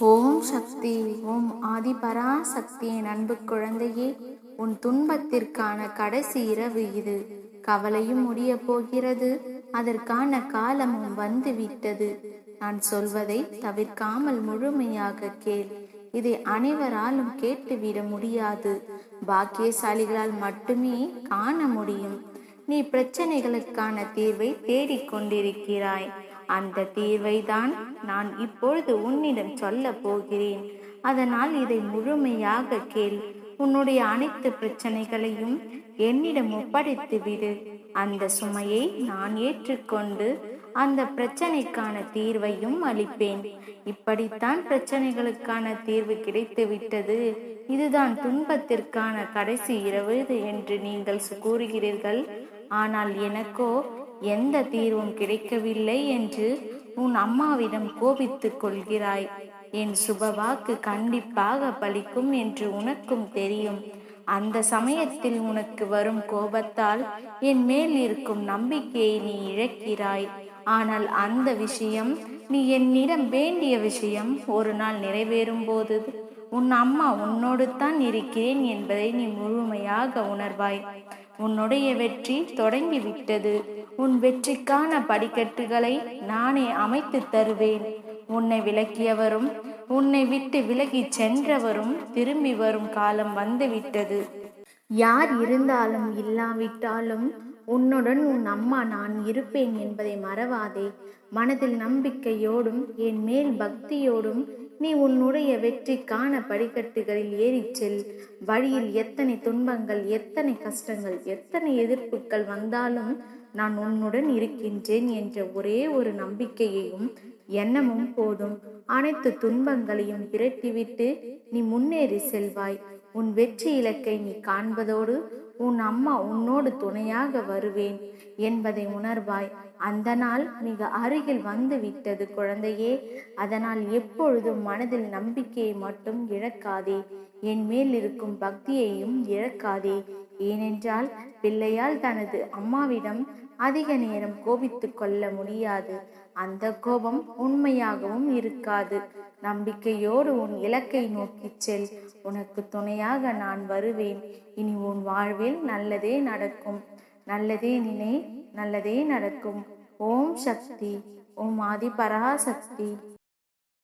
ஓம் சக்தி. ஓம் ஆதிபராசக்தியின் அன்பு குழந்தையே, உன் துன்பத்திற்கான கடைசி இரவு இது. கவலையும் முடிய போகிறது, அதற்கான காலமும் வந்துவிட்டது. நான் சொல்வதை தவிர்க்காமல் முழுமையாக கேள். இதை அனைவராலும் கேட்டுவிட முடியாது, பாக்கியசாலிகளால் மட்டுமே காண முடியும். நீ பிரச்சனைகளுக்கான தீர்வை தேடிக்கொண்டிருக்கிறாய். அந்த தீர்வை தான் நான் இப்பொழுது உன்னிடம் சொல்ல போகிறேன். அதனால் இதை முழுமையாக கேள். உன்னுடைய அனைத்து பிரச்சனைகளையும் என்னிடம் ஒப்படைத்து விடு. அந்த சுமையை நான் ஏற்றுக்கொண்டு அந்த பிரச்சனைக்கான தீர்வையும் அளிப்பேன். இப்படித்தான் பிரச்சனைகளுக்கான தீர்வு கிடைத்து விட்டது, இதுதான் துன்பத்திற்கான கடைசி இரவு என்று நீங்கள் கூறுகிறீர்கள். ஆனால் எனக்கோ எந்த தீர்வும் கிடைக்கவில்லை என்று உன் அம்மாவிடம் கோபித்துக் கொள்கிறாய். என் சுபவாக்கு கண்டிப்பாக பலிக்கும் என்று உனக்கும் தெரியும். அந்த சமயத்தில் உனக்கு வரும் கோபத்தால் என் மேல் இருக்கும் நம்பிக்கையை நீ இழக்கிறாய். ஆனால் அந்த விஷயம், நீ என்னிடம் வேண்டிய விஷயம் ஒரு நாள் நிறைவேறும் போது உன் அம்மா உன்னோடு தான் இருக்கிறேன் என்பதை நீ முழுமையாக உணர்வாய். உன்னுடைய வெற்றி தொடங்கிவிட்டது. உன் வெற்றிக்கான படிக்கட்டுகளை நானே அமைத்து தருவேன். உன்னை விலக்கியவரும் உன்னை விட்டு விலகி சென்றவரும் திரும்பி வரும் காலம் வந்துவிட்டது. யார் இருந்தாலும் இல்லாவிட்டாலும் உன்னுடன் உன் அம்மா நான் இருப்பேன் என்பதை மறவாதே. மனதில் நம்பிக்கையோடும் என் மேல் பக்தியோடும் நீ உன்னுடைய வெற்றிக்கான படிக்கட்டுகளில் ஏறிச் செல். வழியில் எத்தனை துன்பங்கள், எத்தனை கஷ்டங்கள், எத்தனை எதிர்ப்புகள் வந்தாலும் நான் உன்னுடன் இருக்கின்றேன் என்ற ஒரே ஒரு நம்பிக்கையையும் எண்ணமும் போதும். அனைத்து துன்பங்களையும் விரட்டிவிட்டு நீ முன்னேறி செல்வாய். உன் வெற்றி இலக்கை நீ காண்பதோடு உன் அம்மா உன்னோடு துணையாக வருவேன் என்பதை உணர்வாய். அந்த நாள் மிக அருகில் வந்து விட்டது குழந்தையே. அதனால் எப்பொழுதும் மனதில் நம்பிக்கையை மட்டும் இழக்காதே, என் மேல் இருக்கும் பக்தியையும் இழக்காதே. ஏனென்றால் பிள்ளையால் தனது அம்மாவிடம் அதிக நேரம் கோபித்து கொள்ள முடியாது. அந்த கோபம் உண்மையாகவும் இருக்காது. நம்பிக்கையோடு உன் இலக்கை நோக்கி செல். உனக்கு துணையாக நான் வருவேன். இனி உன் வாழ்வில் நல்லதே நடக்கும். நல்லதே நினை, நல்லதே நடக்கும். ஓம் சக்தி. ஓம் ஆதிபராசக்தி.